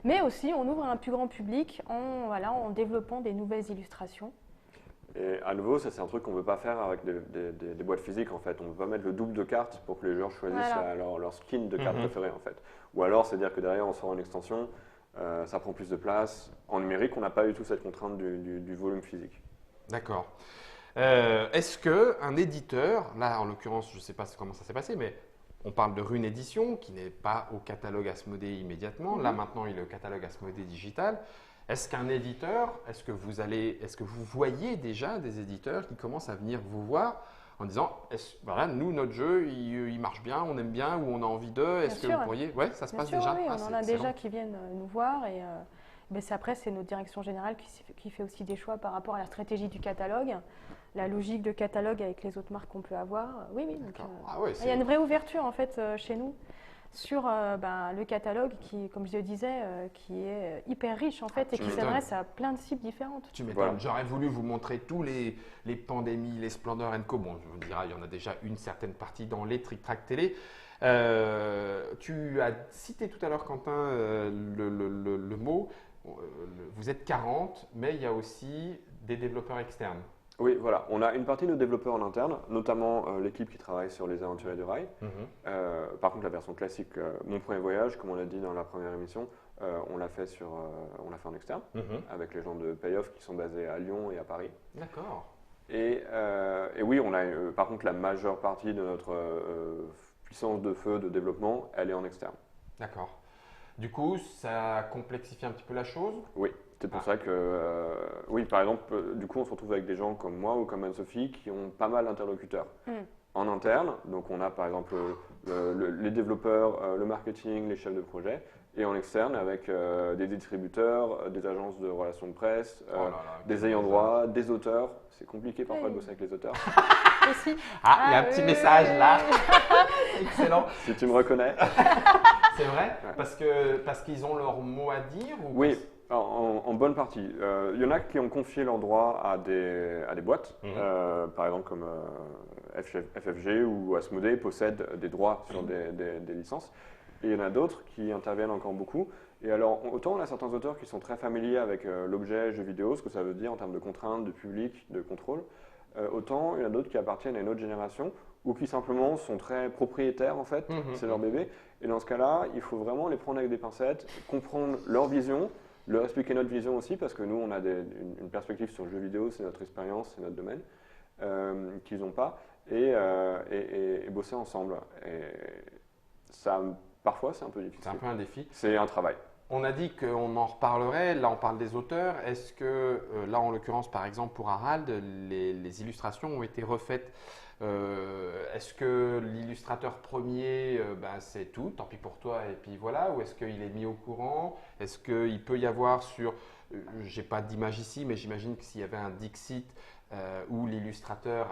mais aussi on ouvre à un plus grand public en développant des nouvelles illustrations. Et à nouveau, ça c'est un truc qu'on ne veut pas faire avec des boîtes physiques en fait. On ne veut pas mettre le double de cartes pour que les joueurs choisissent leur skin de carte préférée en fait. Ou alors c'est dire que derrière on sort une extension. Ça prend plus de place. En numérique, on n'a pas du tout cette contrainte du volume physique. D'accord. Est-ce qu'un éditeur, là en l'occurrence, je ne sais pas comment ça s'est passé, mais on parle de Rune Édition, qui n'est pas au catalogue Asmodée immédiatement. Là maintenant, il est au catalogue Asmodée digital. Est-ce qu'un éditeur, est-ce que vous voyez déjà des éditeurs qui commencent à venir vous voir en disant, voilà, nous, notre jeu, il marche bien, on aime bien, ou on a envie d'eux. Est-ce que vous pourriez… Oui, ça se passe déjà. Oui, on en a déjà qui viennent nous voir. Et après, c'est notre direction générale qui fait aussi des choix par rapport à la stratégie du catalogue, la logique de catalogue avec les autres marques qu'on peut avoir. Oui. Donc, il y a une vraie ouverture, en fait, chez nous sur le catalogue qui, comme je le disais, qui est hyper riche en fait et qui s'adresse à plein de cibles différentes. Tu m'étonnes. Voilà. J'aurais voulu vous montrer tous les pandémies, les Splendor & Co. Bon, je vous dirais, il y en a déjà une certaine partie dans les trick-track télé. Tu as cité tout à l'heure, Quentin, le mot. Vous êtes 40, mais il y a aussi des développeurs externes. Oui, voilà. On a une partie de nos développeurs en interne, notamment l'équipe qui travaille sur les Aventuriers de Rail. Par contre, la version classique, Mon Premier Voyage, comme on l'a dit dans la première émission, on l'a fait en externe, avec les gens de Payoff qui sont basés à Lyon et à Paris. D'accord. Et oui, on a par contre la majeure partie de notre puissance de feu de développement, elle est en externe. D'accord. Du coup, ça complexifie un petit peu la chose? Oui. C'est pour ça que, oui, par exemple, du coup, on se retrouve avec des gens comme moi ou comme Anne-Sophie qui ont pas mal d'interlocuteurs. En interne, donc on a par exemple les développeurs, le marketing, les chefs de projet, et en externe avec des distributeurs, des agences de relations de presse, des ayants droit, des auteurs. C'est compliqué parfois de bosser avec les auteurs. Aussi. Il y a un petit message là. Excellent. Si tu me reconnais. C'est vrai, parce qu'ils ont leur mot à dire ou Oui. En bonne partie. Il y en a qui ont confié leurs droits à des boîtes, par exemple comme FFG ou Asmodée possèdent des droits sur des licences. Et il y en a d'autres qui interviennent encore beaucoup. Et alors, autant on a certains auteurs qui sont très familiers avec l'objet jeu vidéo, ce que ça veut dire en termes de contraintes, de public, de contrôle, autant il y en a d'autres qui appartiennent à une autre génération ou qui simplement sont très propriétaires en fait, c'est leur bébé. Et dans ce cas-là, il faut vraiment les prendre avec des pincettes, comprendre leur vision, leur expliquer notre vision aussi, parce que nous, on a une perspective sur le jeu vidéo, c'est notre expérience, c'est notre domaine, qu'ils n'ont pas, et bosser ensemble. Et ça, parfois, c'est un peu difficile. C'est un peu un défi. C'est un travail. On a dit qu'on en reparlerait, là on parle des auteurs. Est-ce que, là en l'occurrence par exemple pour Harald, les illustrations ont été refaites? Est-ce que l'illustrateur premier, c'est tout, tant pis pour toi et puis voilà, ou est-ce qu'il est mis au courant? Est-ce qu'il peut y avoir sur, j'ai pas d'image ici, mais j'imagine que s'il y avait un Dixit où l'illustrateur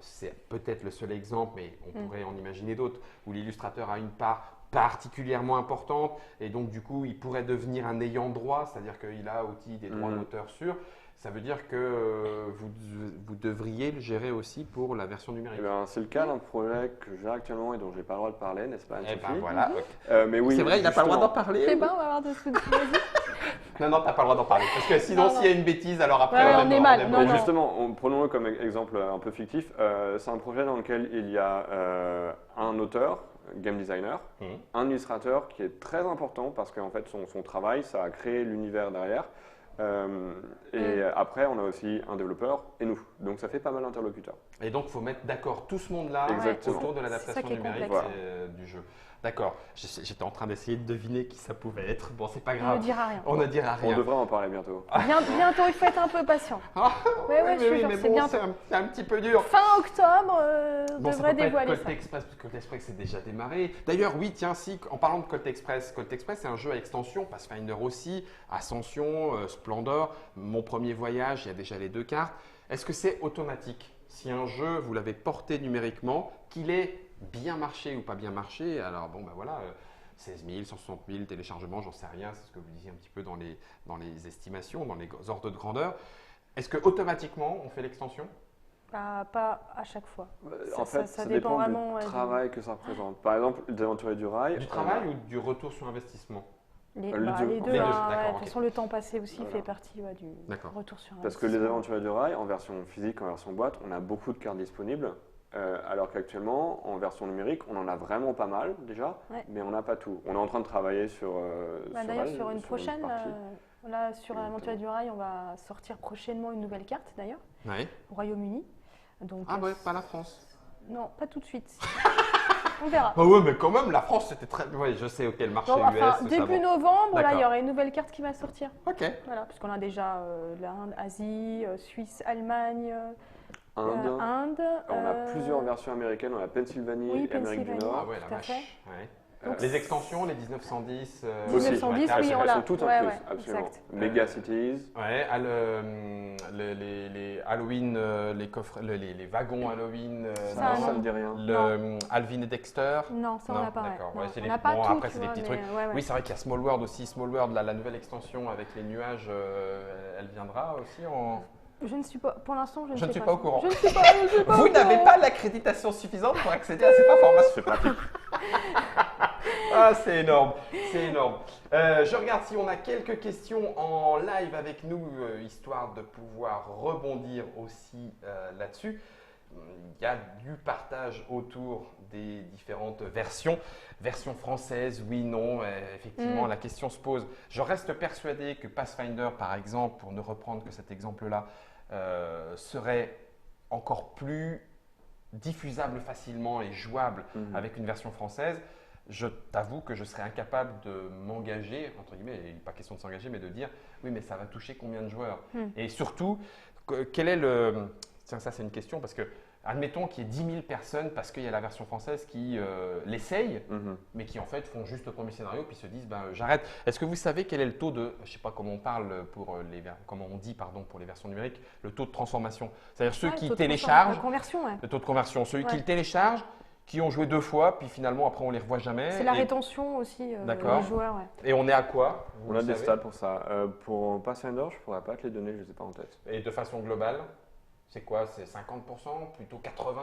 c'est peut-être le seul exemple, mais on pourrait en imaginer d'autres, où l'illustrateur a une part particulièrement importante et donc du coup il pourrait devenir un ayant droit, c'est-à-dire qu'il a aussi des droits d'auteur sur. ça veut dire que vous devriez le gérer aussi pour la version numérique. C'est le cas d'un projet que j'ai actuellement et dont je n'ai pas le droit de parler, n'est-ce pas, Anne-Sophie? Voilà. Mais oui, c'est vrai, il n'a pas le droit d'en parler. C'est bon, on va avoir de soucis. Non, tu n'as pas le droit d'en parler. Parce que sinon, s'il y a une bêtise, alors après, on est mal. Non, justement, prenons-le comme exemple un peu fictif. C'est un projet dans lequel il y a un auteur, game designer, un illustrateur qui est très important parce qu'en fait, son travail, ça a créé l'univers derrière. Après, on a aussi un développeur et nous. Donc, ça fait pas mal d'interlocuteurs. Et donc, il faut mettre d'accord tout ce monde-là autour de l'adaptation numérique du jeu. D'accord. J'étais en train d'essayer de deviner qui ça pouvait être. Bon, c'est pas grave. On ne dira rien. On ne dira rien. On devrait en parler bientôt. Bientôt, il faut être un peu patient. Oui, c'est bientôt. C'est un petit peu dur. Fin octobre, devrait dévoiler Colt Express, parce que Colt Express c'est déjà démarré. D'ailleurs, oui, tiens, si, en parlant de Colt Express c'est un jeu à extension, Pathfinder aussi, Ascension, Splendor, Mon Premier Voyage, il y a déjà les 2 cartes. Est-ce que c'est automatique? Si un jeu, vous l'avez porté numériquement, qu'il ait bien marché ou pas bien marché, alors bon, ben voilà, 16 000, 160 000 téléchargements, j'en sais rien, c'est ce que vous disiez un petit peu dans les estimations, dans les ordres de grandeur. Est-ce que automatiquement on fait l'extension? Pas à chaque fois. En fait, ça dépend vraiment du travail que ça représente. Par exemple, les Aventuriers du Rail. Du travail ou du retour sur investissement? Les deux. De toute façon, le temps passé aussi fait partie du retour sur investissement. Parce que les Aventuriers du Rail, en version physique, en version boîte, on a beaucoup de cartes disponibles. Alors qu'actuellement, en version numérique, on en a vraiment pas mal déjà, mais on n'a pas tout. On est en train de travailler sur d'ailleurs, sur une prochaine, là, sur l'Aventurier du Rail, on va sortir prochainement une nouvelle carte d'ailleurs, au Royaume-Uni. Donc, pas la France. Non, pas tout de suite. On verra. Oui, mais quand même, la France, c'était très... Oui, je sais, le marché US. Début novembre, là, il y aura une nouvelle carte qui va sortir. Ok. Voilà, puisqu'on a déjà l'Inde, Asie, Suisse, Allemagne... Inde. On a plusieurs versions américaines, on a Pennsylvanie et Amérique du Nord. Ah ouais, la vache. Les extensions, les 1910. 1910, oui, elles sont toutes incluses, absolument. Exact. Mega Cities. Ouais, les Halloween, les coffres, les wagons Halloween. Ça ne dit rien. Alvin et Dexter. Non, ça on n'a pas. D'accord. On n'a pas tout. Après, c'est des petits trucs. Oui, c'est vrai qu'il y a Small World aussi. Small World, la nouvelle extension avec les nuages, elle viendra aussi en. Je ne suis pas, pour l'instant, je ne suis pas au courant. Je ne suis pas Vous n'avez pas l'accréditation suffisante pour accéder à cette information. C'est pratique. Ah, c'est énorme, c'est énorme. Je regarde si on a quelques questions en live avec nous, histoire de pouvoir rebondir aussi là-dessus. Il y a du partage autour des différentes versions. Version française, oui, non, effectivement, la question se pose. Je reste persuadé que Pathfinder, par exemple, pour ne reprendre que cet exemple-là, serait encore plus diffusable facilement et jouable avec une version française. Je t'avoue que je serais incapable de m'engager, entre guillemets, il n'est pas question de s'engager, mais de dire oui, mais ça va toucher combien de joueurs? Et surtout, quel est le… Tiens, ça c'est une question parce que admettons qu'il y ait 10 000 personnes parce qu'il y a la version française qui l'essayent, mais qui en fait font juste le premier scénario puis se disent j'arrête. Est-ce que vous savez quel est le taux de, je ne sais pas comment on parle pour comment on dit pour les versions numériques, le taux de transformation? C'est-à-dire ceux qui téléchargent, le taux de conversion, ceux qui le téléchargent, qui ont joué 2 fois, puis finalement après on les revoit jamais. C'est la rétention aussi des joueurs. Et on est à quoi? On a des stats pour ça. Pour Pathfinder, je ne pourrais pas te les donner, je ne les ai pas en tête. Et de façon globale? C'est quoi? C'est 50%? Plutôt 80%?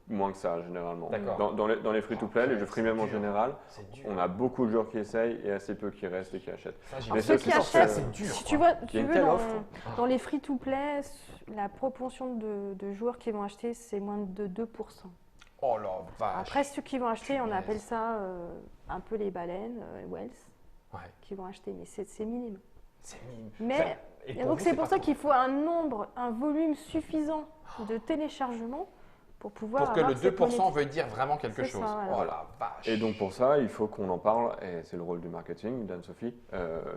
Moins que ça, généralement. D'accord. Dans les free-to-play, les jeux freemium en général, on a beaucoup de joueurs qui essayent et assez peu qui restent et qui achètent. Ceux qui achètent, c'est dur. Si tu veux, dans les free-to-play, la proportion de joueurs qui vont acheter, c'est moins de 2%. Oh la vache! Après, ceux qui vont acheter, on appelle ça un peu les baleines, Wells, qui vont acheter, mais c'est minime. C'est minime. Mais… Et donc c'est pour ça qu'il faut un volume suffisant de téléchargement pour pouvoir pour que le 2% veuille dire vraiment quelque chose. Ça, voilà. Oh la vache. Et donc pour ça, il faut qu'on en parle, et c'est le rôle du marketing d'Anne-Sophie,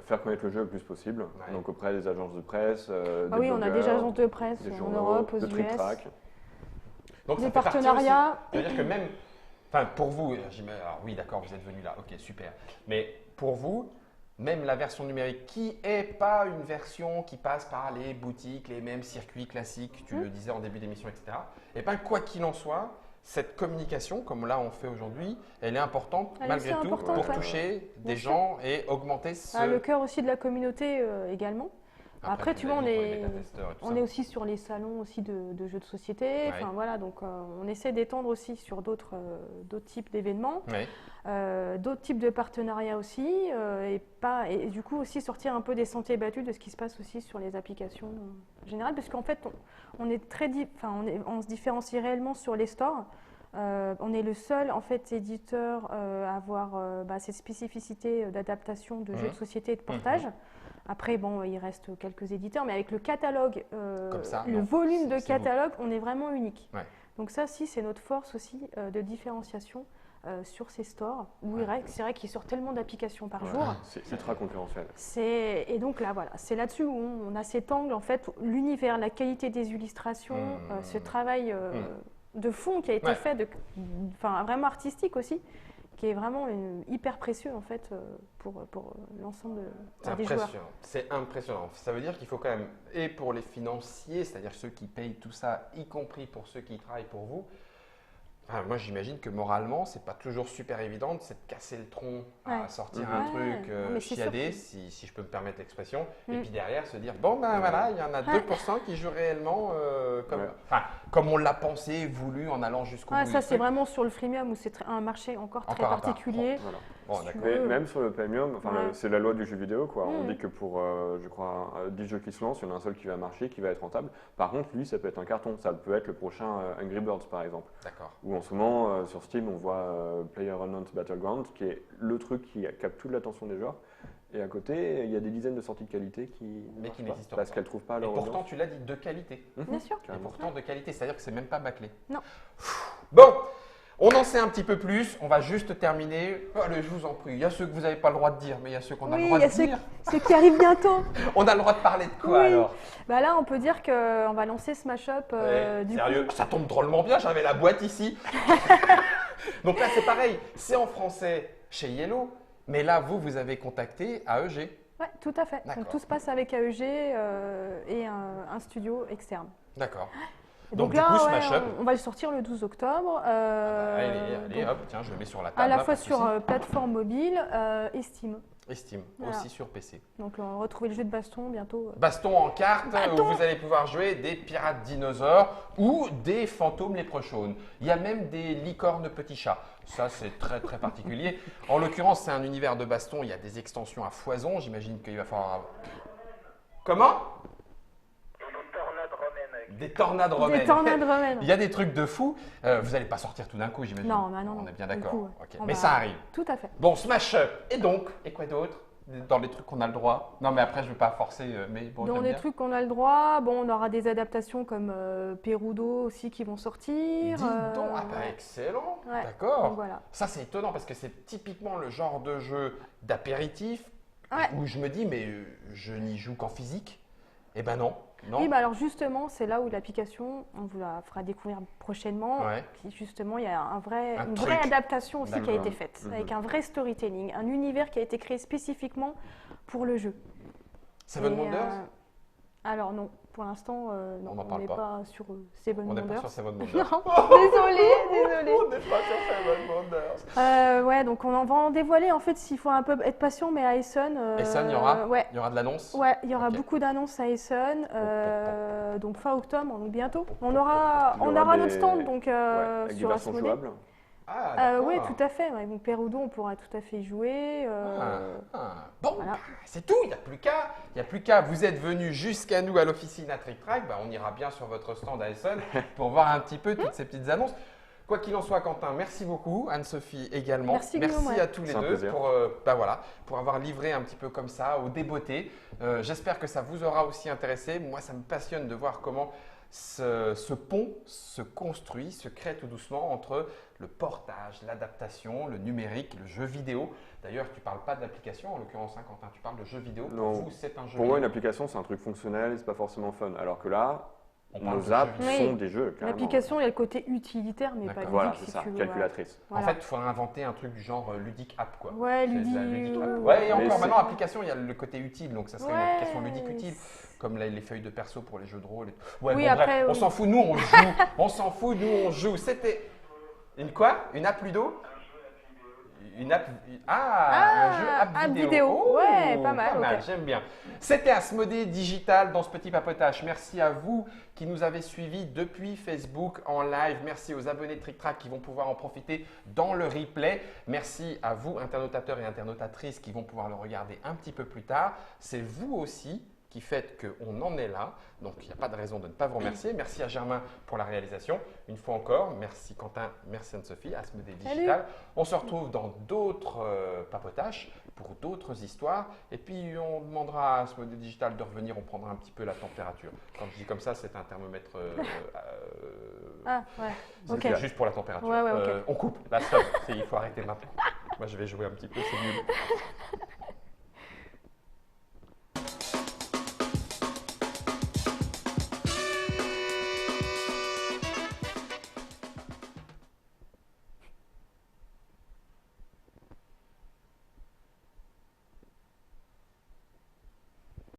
faire connaître le jeu le plus possible, donc auprès des agences de presse, des oui, on a des agences de presse en Europe, aux US. Donc des partenariats. C'est-à-dire que même, pour vous, alors oui d'accord, vous êtes venu là, ok super, mais pour vous, même la version numérique qui n'est pas une version qui passe par les boutiques, les mêmes circuits classiques, tu le disais en début d'émission, etc. Et bien, quoi qu'il en soit, cette communication, comme là on fait aujourd'hui, elle est importante malgré tout pour toucher des gens et augmenter le cœur aussi de la communauté également. Après, tu vois, on est aussi sur les salons aussi de jeux de société. Ouais. Enfin, voilà, donc on essaie d'étendre aussi sur d'autres types d'événements, d'autres types de partenariats aussi, et du coup aussi sortir un peu des sentiers battus de ce qui se passe aussi sur les applications générales, parce qu'en fait, on se différencie réellement sur les stores. On est le seul en fait éditeur à avoir cette spécificité d'adaptation de jeux de société et de portage. Après, bon, il reste quelques éditeurs, mais avec le catalogue, le volume de catalogue, on est vraiment unique. Ouais. Donc ça, c'est notre force aussi de différenciation sur ces stores, où c'est vrai qu'il sort tellement d'applications par jour. C'est très concurrentiel. Et donc là, voilà, c'est là-dessus où on a cet angle, en fait, l'univers, la qualité des illustrations, ce travail de fond qui a été fait, vraiment artistique aussi, qui est vraiment hyper précieux en fait pour l'ensemble des joueurs. C'est impressionnant. Ça veut dire qu'il faut quand même, et pour les financiers, c'est-à-dire ceux qui payent tout ça, y compris pour ceux qui travaillent pour vous, moi j'imagine que moralement, c'est pas toujours super évident de se casser le tronc à sortir un truc chiadé, si je peux me permettre l'expression, et puis derrière se dire, bon ben voilà, il y en a 2% qui jouent réellement comme on l'a pensé, voulu, en allant jusqu'au bout. Ça c'est vraiment sur le freemium où c'est un marché encore très particulier. Bon, mais même sur le premium, c'est la loi du jeu vidéo, quoi. On dit que pour, je crois, 10 jeux qui se lancent, il y en a un seul qui va marcher, qui va être rentable. Par contre, lui, ça peut être un carton. Ça peut être le prochain Angry Birds, par exemple. D'accord. Ou en ce moment, sur Steam, on voit PlayerUnknown's Battlegrounds, qui est le truc qui capte toute l'attention des joueurs. Et à côté, il y a des dizaines de sorties de qualité qui n'existent pas. Parce qu'elles ne trouvent pas leur audience. Et pourtant, tu l'as dit, de qualité. Bien sûr. Et pourtant, de qualité. C'est-à-dire que c'est même pas bâclé. Non. Bon. On en sait un petit peu plus, on va juste terminer. Allez, je vous en prie, il y a ceux que vous n'avez pas le droit de dire, mais il y a ceux qu'on a le droit de dire. Ceux qui arrivent bientôt. On a le droit de parler de quoi alors? Là, on peut dire qu'on va lancer Smash Up. Sérieux, ça tombe drôlement bien, j'avais la boîte ici. Donc là, c'est pareil, c'est en français chez Yellow, mais là, vous avez contacté AEG. Oui, tout à fait. Donc tout se passe avec AEG et un studio externe. D'accord. Donc là, on va le sortir le 12 octobre. Allez, hop, tiens, je le mets sur la table. À la fois sur plateforme mobile et Steam. Et Steam, aussi sur PC. Donc on va retrouver le jeu de baston bientôt. Baston en carte, où vous allez pouvoir jouer des pirates dinosaures ou des fantômes léprechaunes. Il y a même des licornes petits chats. Ça, c'est très très particulier. En l'occurrence, c'est un univers de baston, il y a des extensions à foison. J'imagine qu'il va falloir… Comment ? Des tornades romaines. Des tornades romaines. Il y a des trucs de fou. Vous n'allez pas sortir tout d'un coup, j'imagine. Non. On est bien d'accord. Okay. Mais ça arrive. Tout à fait. Bon, Smash Up. Et quoi d'autre? Dans les trucs qu'on a le droit. Non, mais après, je ne veux pas forcer. Mais bon, dans les trucs qu'on a le droit, on aura des adaptations comme Perudo aussi qui vont sortir. Dis donc, excellent. Ouais. D'accord. Voilà. Ça, c'est étonnant parce que c'est typiquement le genre de jeu d'apéritif où je me dis, mais je n'y joue qu'en physique. Eh ben non. Oui, alors justement, c'est là où l'application, on vous la fera découvrir prochainement. Puis justement, il y a une vraie adaptation aussi qui a été faite, avec un vrai storytelling, un univers qui a été créé spécifiquement pour le jeu. Seven Wonders Alors non, pour l'instant, on n'est pas sur Seven Wonders. On n'est pas sur Seven Wonders. Non, désolé. On n'est pas sur Seven Wonders. Donc on va en dévoiler. En fait, s'il faut un peu être patient, mais à Essen… Essen, il y aura il y aura de l'annonce. Ouais, il y aura beaucoup d'annonces à Essen. Donc fin octobre, donc bientôt. On aura notre stand donc sur Asmodée. Oui, tout à fait. Ouais. Donc Perudo, on pourra tout à fait y jouer. Bon, voilà. C'est tout. Il n'y a plus qu'à. Vous êtes venus jusqu'à nous à l'officine à Trick Track. On ira bien sur votre stand à Essen pour voir un petit peu toutes ces petites annonces. Quoi qu'il en soit, Quentin, merci beaucoup. Anne-Sophie également. Merci à tous les deux pour avoir livré un petit peu comme ça, au débeauté. J'espère que ça vous aura aussi intéressé. Moi, ça me passionne de voir comment ce pont se construit, se crée tout doucement entre le portage, l'adaptation, le numérique, le jeu vidéo. D'ailleurs, tu ne parles pas d'application en l'occurrence, Quentin, tu parles de jeu vidéo. Non. Pour vous, c'est un jeu Pour moi, une application, c'est un truc fonctionnel et ce n'est pas forcément fun. Alors que là, nos apps sont des jeux. L'application, il y a le côté utilitaire, mais pas ludique. Voilà, c'est ça, calculatrice. Voilà. En fait, il faut inventer un truc du genre ludique app, quoi. Ouais, ludique. Ouais, et encore maintenant, application, il y a le côté utile, donc ça serait une application ludique utile, comme les feuilles de perso pour les jeux de rôle. Bref, on s'en fout, nous on joue. C'était une quoi? Une app Ludo? un jeu app vidéo. Oh, ouais, pas mal. Pas mal, j'aime bien. C'était Asmodée Digital dans ce petit papotage. Merci à vous qui nous avez suivis depuis Facebook en live. Merci aux abonnés de Trick Track qui vont pouvoir en profiter dans le replay. Merci à vous, internautateurs et internautatrices, qui vont pouvoir le regarder un petit peu plus tard. C'est vous aussi qui fait qu'on en est là. Donc, il n'y a pas de raison de ne pas vous remercier. Merci à Germain pour la réalisation. Une fois encore, merci Quentin, merci Anne-Sophie, Asmodée Digital. On se retrouve dans d'autres papotages pour d'autres histoires. Et puis, on demandera à Asmodée Digital de revenir. On prendra un petit peu la température. Quand je dis comme ça, c'est un thermomètre. Okay. Juste pour la température. Okay. On coupe. Là, stop. Il faut arrêter maintenant. Moi, je vais jouer un petit peu. C'est nul.